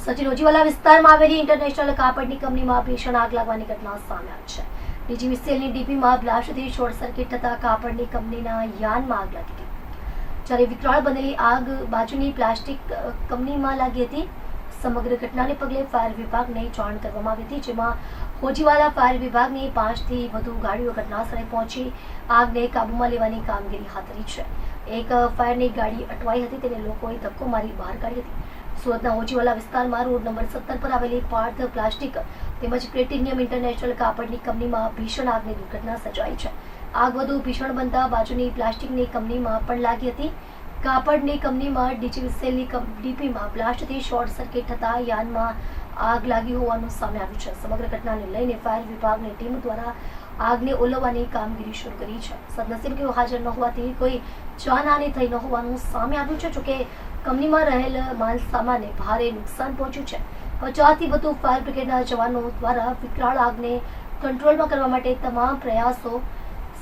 સચિન ઓજીવાલા વિસ્તારમાં આવેલી ઇન્ટરનેશનલ કાપડની કંપનીમાં ભીષણ આગ લાગવાની ઘટના સામે આવી છે. ડીજીવીસીએલની ડીપીમાં બ્લાસ્ટથી શોર્ટ સર્કિટ થતા કાપડની કંપનીના યાનમાં આગ લાગી હતી. જ્યારે વિકરાળ બનેલી આગ બાજુની પ્લાસ્ટિક કંપનીમાં લાગી હતી. સમગ્ર ઘટનાને પગલે ફાયર વિભાગને જાણ કરવામાં આવી હતી, જેમાં ઓજીવાલા ફાયર વિભાગની 5 થી વધુ ગાડીઓ ઘટનાસ્થળે પહોંચી આગને કાબૂમાં લેવાની કામગીરી હાથ ધરી છે. એક ફાયરની ગાડી અટવાઈ હતી, તેને લોકોએ ધક્કો મારી બહાર કાઢી હતી. સુરતના ઓજીવાલા વિસ્તારમાં રોડ નંબર 17 પર આવેલી પાર્થ પ્લાસ્ટિક તેમજ પ્લેટિનિયમ ઇન્ટરનેશનલ કાપડની કંપનીમાં ભીષણ આગની દુર્ઘટના સર્જાઈ છે. આગ વધુ ભીષણ બનતા બાજુની પ્લાસ્ટિકની કંપનીમાં પણ લાગી હતી. કાપડની કંપનીમાં ડીજીવીસીએલની ડીપીમાં બ્લાસ્ટથી શોર્ટ સર્કિટ થતા યાનમાં આગ લાગી હોવાનું સામે આવ્યું છે. સમગ્ર ઘટનાને લઈને ફાયર વિભાગની ટીમ દ્વારા આગને ઓલવવાની કામગીરી શરૂ કરી છે. સદનસીબે હાજર ન હોવાથી કોઈ જાનહાનિ થઈ ન હોવાનું સામે આવ્યું છે. જોકે કંપનીમાં રહેલ માલ સામાનને ભારે નુકસાન પહોંચ્યું છે. 50 થી વધુ ફાયર બ્રિગેડના જવાનો દ્વારા વિકરાળ આગને કંટ્રોલમાં કરવા માટે તમામ પ્રયાસો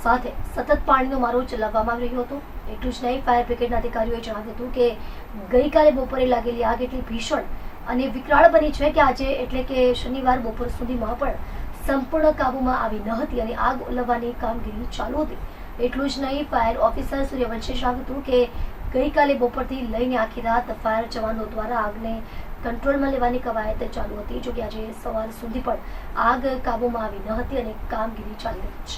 સાથે સતત પાણીનો મારો ચલાવવામાં આવી રહ્યો હતો. એટલું જ નહીં, ફાયર બ્રિગેડના અધિકારીઓએ જણાવ્યું હતું કે ગઈકાલે બપોરે લાગેલી આગ એટલી ભીષણ અને વિકરાળ બની છે કે આજે એટલે કે શનિવાર બપોર સુધીમાં પણ સંપૂર્ણ કાબૂમાં આવી ન હતી અને આગ ઓલવવાની કામગીરી ચાલુ હતી. એટલું જ નહીં, ફાયર ઓફિસર સૂર્યવંશે જણાવ્યું હતું કે ગઈકાલે બપોરથી લઈને આખી રાત ફાયર જવાનો દ્વારા આગને કંટ્રોલમાં લેવાની કવાયત ચાલુ હતી. જોકે આજે સવાર સુધી પણ આગ કાબૂમાં આવી ન હતી અને કામગીરી ચાલી રહી છે.